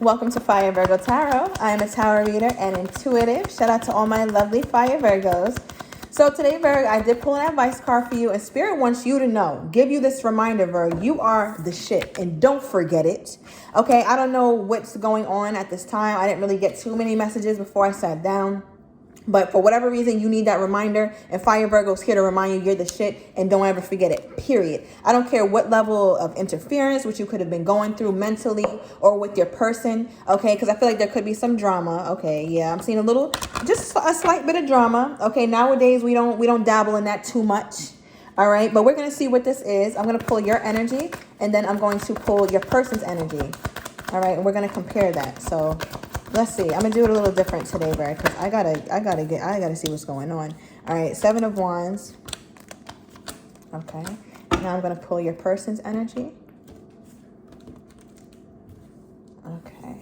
Welcome to Fire Virgo Tarot. I am a tarot reader and intuitive. Shout out to all my lovely Fire Virgos. So today, Virgo, I did pull an advice card for you, and Spirit wants you to know, give you this reminder, Virgo, you are the shit, and don't forget it. Okay, I don't know what's going on at this time. I didn't really get too many messages before I sat down. But for whatever reason, you need that reminder. And Fire Virgo's here to remind you you're the shit and don't ever forget it, period. I don't care what level of interference, which you could have been going through mentally or with your person, okay? Because I feel like there could be some drama, okay? Yeah, I'm seeing just a slight bit of drama, okay? Nowadays, we don't dabble in that too much, all right? But we're going to see what this is. I'm going to pull your energy, and then I'm going to pull your person's energy, all right? And we're going to compare that, so... Let's see. I'm gonna do it a little different today, Barry, because I gotta see what's going on. All right, 7 of Wands. Okay. Now I'm gonna pull your person's energy. Okay.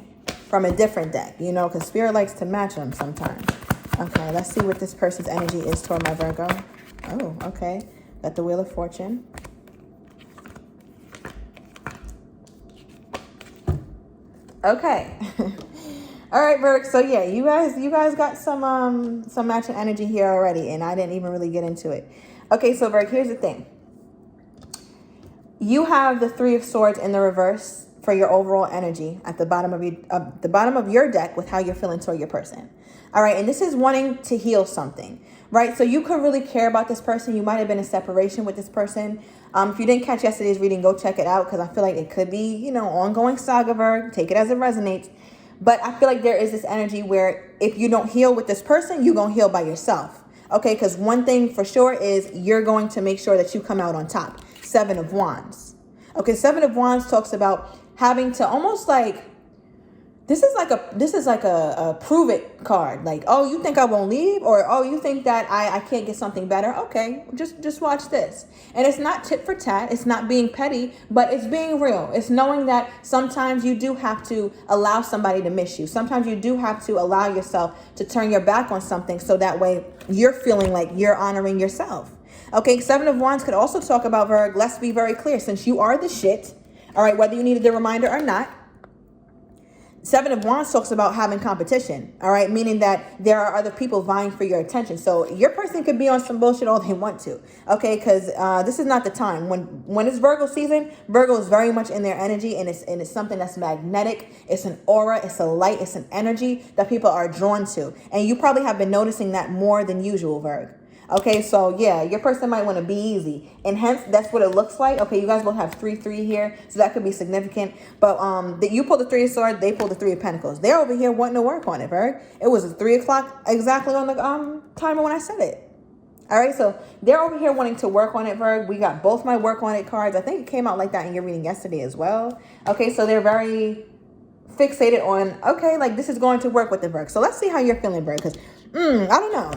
From a different deck, you know, because Spirit likes to match them sometimes. Okay. Let's see what this person's energy is toward my Virgo. Oh, okay. Got the Wheel of Fortune. Okay. All right, Virgo. So yeah, you guys got some matching energy here already, and I didn't even really get into it. Okay, so Virgo, here's the thing. You have the 3 of Swords in the reverse for your overall energy at the bottom of your deck with how you're feeling toward your person. All right, and this is wanting to heal something, right? So you could really care about this person. You might have been in separation with this person. If you didn't catch yesterday's reading, go check it out, because I feel like it could be, you know, ongoing saga, Virgo. Take it as it resonates. But I feel like there is this energy where if you don't heal with this person, you're going to heal by yourself. Okay, because one thing for sure is you're going to make sure that you come out on top. 7 of Wands. Okay, 7 of Wands talks about having to almost like, this is like a prove it card. Like, oh, you think I won't leave? Or, oh, you think that I can't get something better? Okay, just watch this. And it's not tit for tat. It's not being petty, but it's being real. It's knowing that sometimes you do have to allow somebody to miss you. Sometimes you do have to allow yourself to turn your back on something, so that way you're feeling like you're honoring yourself. Okay, 7 of Wands could also talk about, Virgo, let's be very clear, since you are the shit, all right, whether you needed the reminder or not. 7 of Wands talks about having competition, all right? Meaning that there are other people vying for your attention. So your person could be on some bullshit all they want to, okay? Because this is not the time. When it's Virgo season, Virgo is very much in their energy, and it's something that's magnetic. It's an aura, it's a light, it's an energy that people are drawn to. And you probably have been noticing that more than usual, Virgo. Okay, so yeah, your person might want to be easy, and hence that's what it looks like. Okay, you guys both have 3-3 here, so that could be significant. But you pulled the 3 of Swords, they pulled the 3 of Pentacles. They're over here wanting to work on it, Virgo. It was 3 o'clock exactly on the timer when I said it. All right, so they're over here wanting to work on it, Virgo. We got both my work on it cards. I think it came out like that in your reading yesterday as well. Okay, so they're very fixated on, okay, like this is going to work with the Virgo. So let's see how you're feeling, Virgo, because I don't know.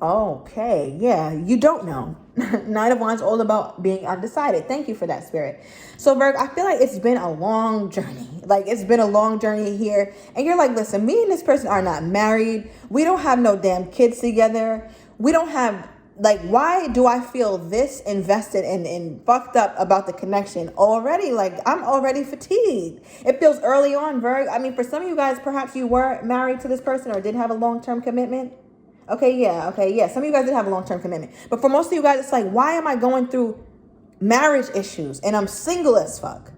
Okay, yeah, you don't know. 9 of Wands, all about being undecided. Thank you for that, Spirit. So, Virgo, I feel like it's been a long journey. Like, it's been a long journey here. And you're like, listen, me and this person are not married. We don't have no damn kids together. We don't have, like, why do I feel this invested and fucked up about the connection already? Like, I'm already fatigued. It feels early on, Virgo. I mean, for some of you guys, perhaps you were married to this person or did have a long-term commitment. Okay, yeah. Some of you guys did have a long-term commitment. But for most of you guys, it's like, why am I going through marriage issues and I'm single as fuck?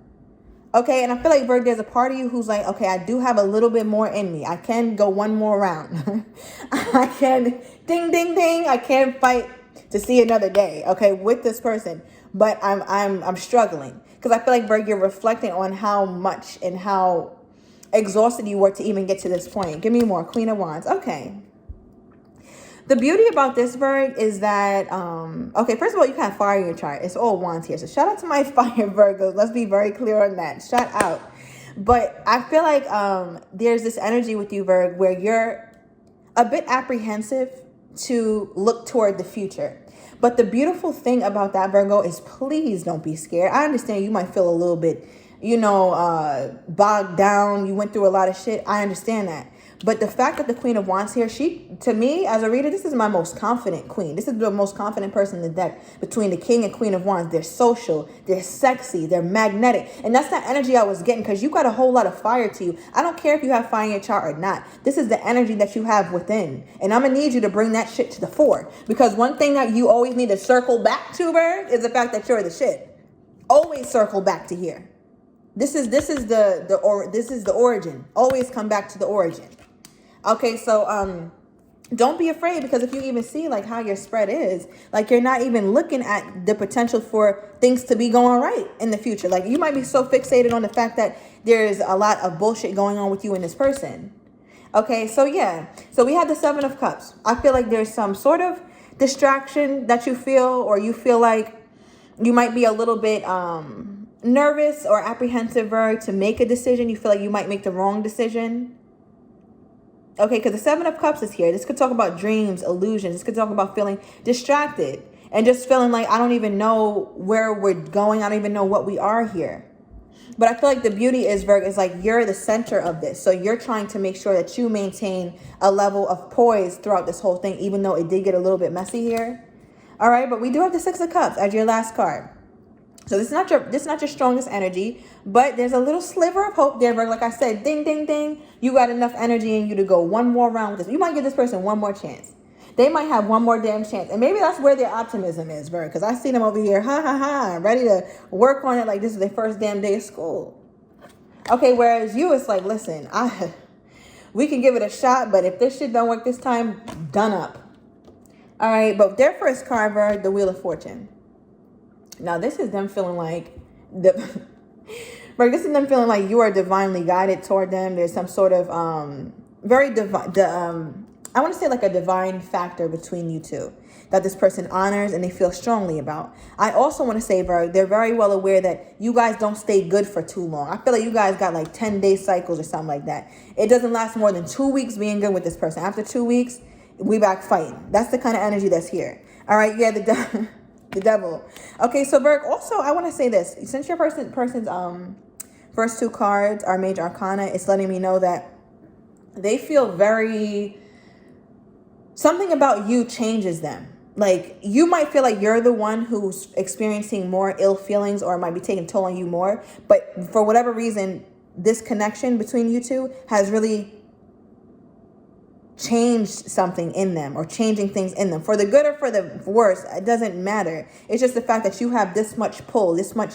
Okay, and I feel like, Virgo, there's a part of you who's like, okay, I do have a little bit more in me. I can go one more round. I can, ding, ding, ding. I can fight to see another day, okay, with this person. But I'm struggling. Because I feel like, Virgo, you're reflecting on how much and how exhausted you were to even get to this point. Give me more. Queen of Wands. Okay. The beauty about this, Virgo, is that, okay, first of all, you can have fire in your chart. It's all wands here. So shout out to my fire Virgos. Let's be very clear on that. Shout out. But I feel like there's this energy with you, Virgo, where you're a bit apprehensive to look toward the future. But the beautiful thing about that, Virgo, is please don't be scared. I understand you might feel a little bit, bogged down. You went through a lot of shit. I understand that. But the fact that the Queen of Wands here, to me, as a reader, this is my most confident queen. This is the most confident person in the deck between the King and Queen of Wands. They're social, they're sexy, they're magnetic. And that's that energy I was getting because you got a whole lot of fire to you. I don't care if you have fire in your chart or not. This is the energy that you have within. And I'm going to need you to bring that shit to the fore. Because one thing that you always need to circle back to, Bird, is the fact that you're the shit. Always circle back to here. This is the origin. Always come back to the origin. Okay, so don't be afraid, because if you even see like how your spread is, like you're not even looking at the potential for things to be going right in the future. Like you might be so fixated on the fact that there's a lot of bullshit going on with you and this person. Okay, so yeah. So we have the Seven of Cups. I feel like there's some sort of distraction that you feel, or you feel like you might be a little bit nervous or apprehensive to make a decision. You feel like you might make the wrong decision. Okay, because the Seven of Cups is here. This could talk about dreams, illusions. This could talk about feeling distracted and just feeling like I don't even know where we're going. I don't even know what we are here. But I feel like the beauty is, Virgo, is like you're the center of this. So you're trying to make sure that you maintain a level of poise throughout this whole thing, even though it did get a little bit messy here. All right, but we do have the Six of Cups as your last card. So this is not your strongest energy, but there's a little sliver of hope there, Virgo. Like I said, ding, ding, ding. You got enough energy in you to go one more round with this. You might give this person one more chance. They might have one more damn chance. And maybe that's where their optimism is, Virgo, because I see them over here, ready to work on it like this is their first damn day of school. Okay, whereas you, it's like, listen, we can give it a shot, but if this shit don't work this time, done up. All right, but their first card, Virgo, the Wheel of Fortune. Now, this is them feeling like this is them feeling like you are divinely guided toward them. There's some sort of very divine, I want to say like a divine factor between you two that this person honors and they feel strongly about. I also want to say, Virgo, they're very well aware that you guys don't stay good for too long. I feel like you guys got like 10-day cycles or something like that. It doesn't last more than 2 weeks being good with this person. After 2 weeks, we back fighting. That's the kind of energy that's here. All right, yeah, the devil. Okay, so Virgo, also I want to say this. Since your person's first two cards are Major Arcana, it's letting me know that they feel something about you changes them. Like you might feel like you're the one who's experiencing more ill feelings, or it might be taking a toll on you more. But for whatever reason, this connection between you two has really changed something in them, or changing things in them for the good or for the worse. It doesn't matter. It's just the fact that you have this much pull, this much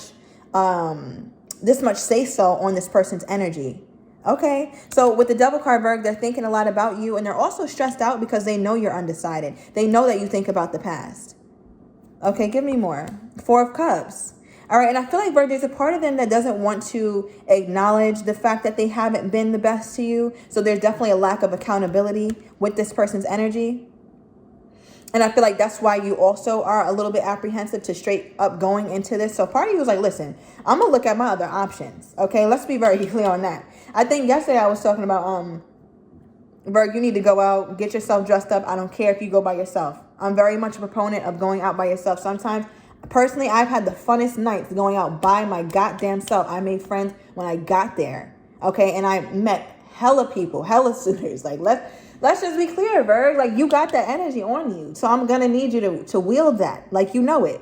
say so on this person's energy. Okay, so with the Devil card, Virgo, they're thinking a lot about you, and they're also stressed out because they know you're undecided. They know that you think about the past. Okay, give me more. Four of Cups. All right, and I feel like, Virgo, there's a part of them that doesn't want to acknowledge the fact that they haven't been the best to you. So there's definitely a lack of accountability with this person's energy. And I feel like that's why you also are a little bit apprehensive to straight up going into this. So part of you was like, listen, I'm going to look at my other options. Okay, let's be very clear on that. I think yesterday I was talking about, Virgo, you need to go out, get yourself dressed up. I don't care if you go by yourself. I'm very much a proponent of going out by yourself. Sometimes, personally, I've had the funnest nights going out by my goddamn self. I made friends when I got there. Okay, and I met hella people, hella suitors. Like, let's just be clear, Virgo. Like, you got that energy on you. So I'm going to need you to wield that. Like, you know it.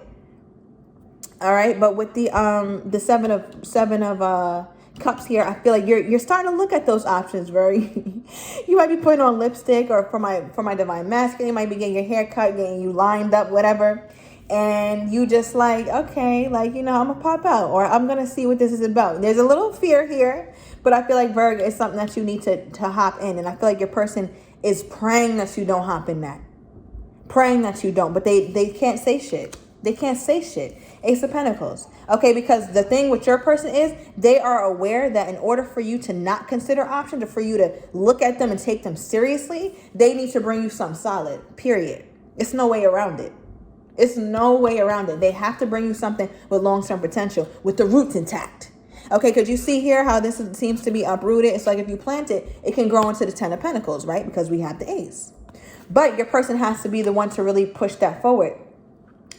All right. But with the seven of Cups here, I feel like you're starting to look at those options. You might be putting on lipstick, or for my divine masculine, you might be getting your hair cut, getting you lined up, whatever. And you just like, okay, like, I'm going to pop out, or I'm going to see what this is about. There's a little fear here, but I feel like, Virgo, is something that you need to hop in. And I feel like your person is praying that you don't hop in that. Praying that you don't, but they can't say shit. They can't say shit. Ace of Pentacles. Okay, because the thing with your person is they are aware that in order for you to not consider options, or for you to look at them and take them seriously, they need to bring you something solid, period. It's no way around it. It's no way around it. They have to bring you something with long-term potential, with the roots intact. Okay, because you see here how this seems to be uprooted. It's like if you plant it, it can grow into the Ten of Pentacles, right? Because we have the Ace. But your person has to be the one to really push that forward.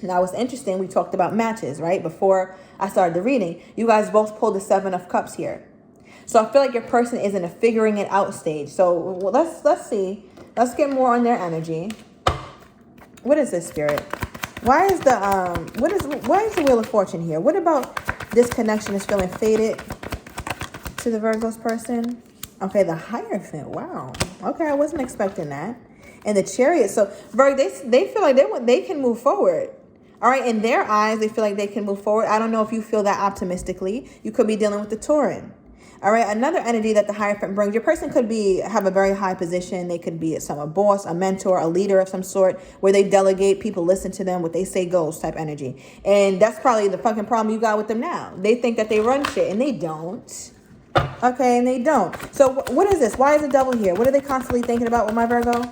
Now, it's interesting. We talked about matches, right? Before I started the reading, you guys both pulled the Seven of Cups here. So I feel like your person is in a figuring it out stage. So well, let's see. Let's get more on their energy. What is this, Spirit? Why is the why is the Wheel of Fortune here? What about this connection is feeling faded to the Virgo's person? Okay, the Hierophant. Wow. Okay, I wasn't expecting that. And the Chariot. So Virgo, they feel like they can move forward. All right, in their eyes, they feel like they can move forward. I don't know if you feel that optimistically. You could be dealing with the Tauran. All right, another energy that the Hierophant brings. Your person could have a very high position. They could be a boss, a mentor, a leader of some sort, where they delegate. People listen to them. What they say goes type energy. And that's probably the fucking problem you got with them now. They think that they run shit, and they don't. Okay, and they don't. So what is this? Why is the Devil here? What are they constantly thinking about with my Virgo?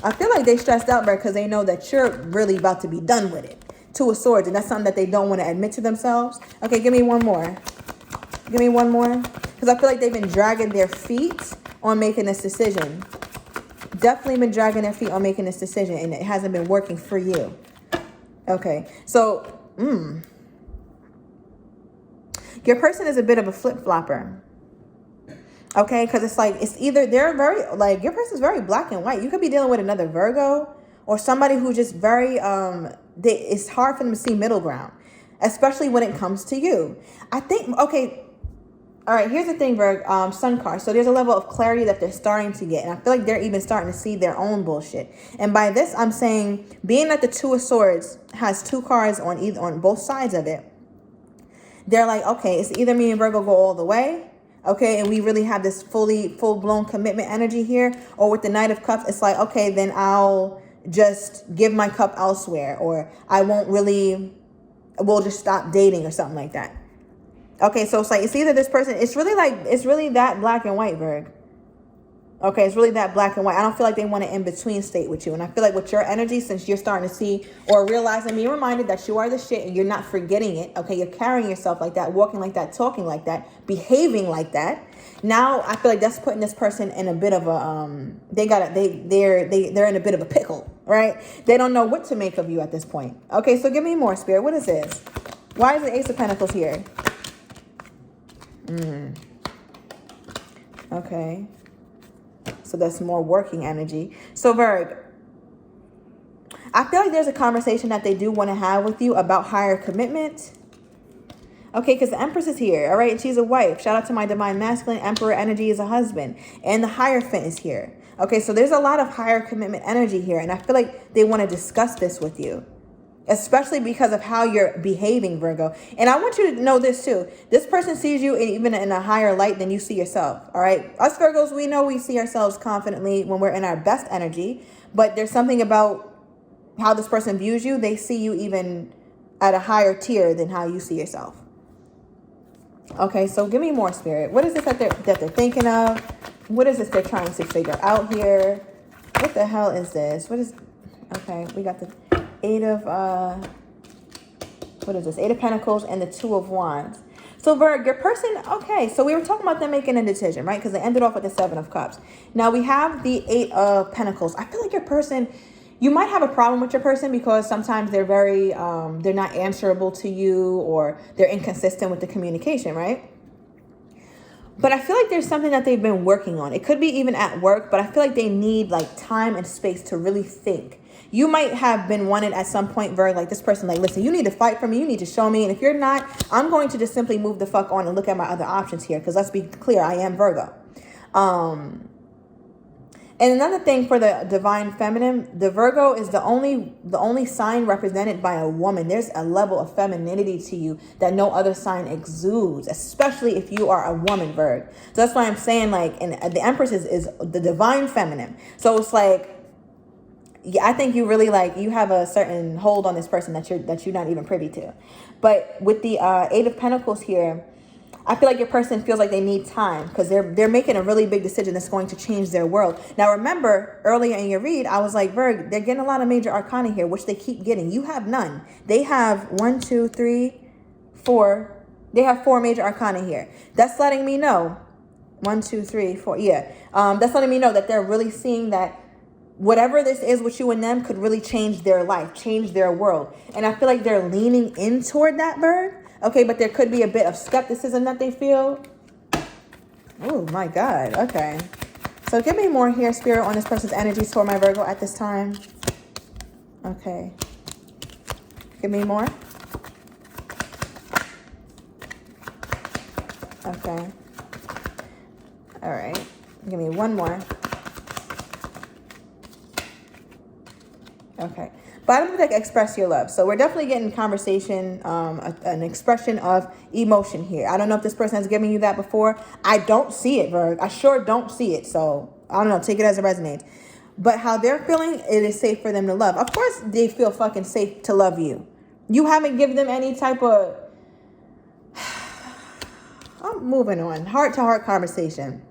I feel like they stressed out, Virgo, because they know that you're really about to be done with it. Two of Swords, and that's something that they don't want to admit to themselves. Okay, give me one more. Give me one more. Because I feel like they've been dragging their feet on making this decision. Definitely been dragging their feet on making this decision, and it hasn't been working for you. Okay, so, your person is a bit of a flip-flopper. Okay, because it's like, it's either they're very, like, your person's very black and white. You could be dealing with another Virgo or somebody who just very, it's hard for them to see middle ground, especially when it comes to you. I think, okay, all right, here's the thing, Virgo, Sun card. So there's a level of clarity that they're starting to get. And I feel like they're even starting to see their own bullshit. And by this, I'm saying, being that the Two of Swords has two cards on both sides of it, they're like, okay, it's either me and Virgo go all the way, okay, and we really have this full-blown commitment energy here, or with the Knight of Cups, it's like, okay, then I'll just give my cup elsewhere, or we'll just stop dating or something like that. Okay, so it's like, it's either this person, it's really that black and white, Virg. Okay, it's really that black and white. I don't feel like they want an in-between state with you. And I feel like with your energy, since you're starting to see or realize and being reminded that you are the shit and you're not forgetting it. Okay, you're carrying yourself like that, walking like that, talking like that, behaving like that. Now I feel like that's putting this person in a bit of a they're in a bit of a pickle, right? They don't know what to make of you at this point. Okay, so give me more, Spirit. What is this? Why is the Ace of Pentacles here? Okay. So that's more working energy. So Virg, I feel like there's a conversation that they do want to have with you about higher commitment. Okay, because the Empress is here, all right? And she's a wife. Shout out to my Divine Masculine. Emperor energy is a husband. And the Hierophant is here. Okay, so there's a lot of higher commitment energy here. And I feel like they want to discuss this with you, especially because of how you're behaving, Virgo. And I want you to know this too. This person sees you even in a higher light than you see yourself, all right? Us Virgos, we know we see ourselves confidently when we're in our best energy, but there's something about how this person views you. They see you even at a higher tier than how you see yourself. Okay, so give me more, Spirit. What is this that they're thinking of? What is this they're trying to figure out here? What the hell is this? Okay, we got the Eight of, what is this? Eight of Pentacles and the Two of Wands. So Virg, your person, okay, so we were talking about them making a decision, right? Because they ended off with the Seven of Cups. Now we have the Eight of Pentacles. I feel like your person, you might have a problem with your person because sometimes they're very, they're not answerable to you, or they're inconsistent with the communication, right? But I feel like there's something that they've been working on. It could be even at work, but I feel like they need like time and space to really think. You might have been wanted at some point, Virg, like this person, like, listen, you need to fight for me. You need to show me. And if you're not, I'm going to just simply move the fuck on and look at my other options here. Because let's be clear, I am Virgo. And another thing for the Divine Feminine, the Virgo is the only sign represented by a woman. There's a level of femininity to you that no other sign exudes, especially if you are a woman, Virg. So that's why I'm saying, like, and the Empress is the Divine Feminine. So it's like, yeah, I think you really you have a certain hold on this person that you're not even privy to. But with the Eight of Pentacles here, I feel like your person feels like they need time because they're making a really big decision that's going to change their world. Now, remember, earlier in your read, I was like, Virg, they're getting a lot of major arcana here, which they keep getting. You have none. They have 1, 2, 3, 4. They have 4 major arcana here. That's letting me know. 1, 2, 3, 4. Yeah. That's letting me know that they're really seeing that whatever this is with you and them could really change their life, change their world. And I feel like they're leaning in toward that, Virg. Okay, but there could be a bit of skepticism that they feel. Oh my God. Okay. So give me more here, Spirit, on this person's energies for my Virgo at this time. Okay. Give me more. Okay. All right. Give me one more. Okay. Bottom of the deck, express your love. So we're definitely getting conversation, an expression of emotion here. I don't know if this person has given you that before. I don't see it, Virg. I sure don't see it. So I don't know. Take it as it resonates. But how they're feeling, it is safe for them to love. Of course, they feel fucking safe to love you. You haven't given them any type of... I'm moving on. Heart-to-heart conversation.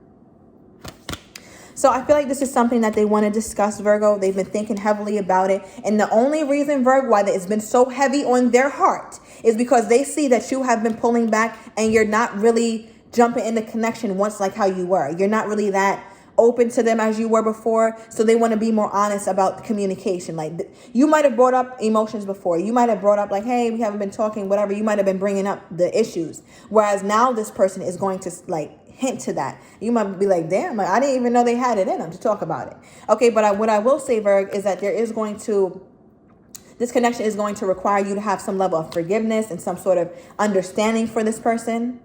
So I feel like this is something that they want to discuss, Virgo. They've been thinking heavily about it. And the only reason, Virgo, why it's been so heavy on their heart is because they see that you have been pulling back and you're not really jumping into connection once like how you were. You're not really that open to them as you were before. So they want to be more honest about the communication. Like, you might have brought up emotions before. You might have brought up like, hey, we haven't been talking, whatever. You might have been bringing up the issues. Whereas now this person is going to like hint to that. You might be like, damn, I didn't even know they had it in them to talk about it. Okay, but what I will say, Virg, is that this connection is going to require you to have some level of forgiveness and some sort of understanding for this person.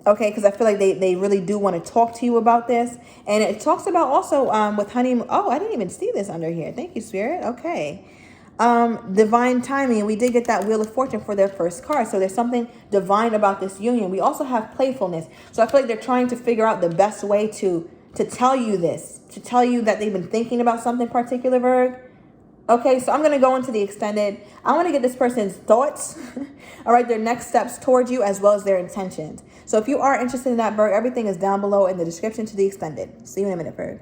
Okay, because I feel like they really do want to talk to you about this. And it talks about also with honeymoon. Oh, I didn't even see this under here. Thank you, Spirit. Okay. Divine timing. We did get that Wheel of Fortune for their first card. So there's something divine about this union. We also have playfulness. So I feel like they're trying to figure out the best way to tell you this. To tell you that they've been thinking about something particular, Virg. Okay, so I'm going to go into the extended. I want to get this person's thoughts, all right, their next steps towards you, as well as their intentions. So if you are interested in that, Virg, everything is down below in the description to the extended. See you in a minute, Virg.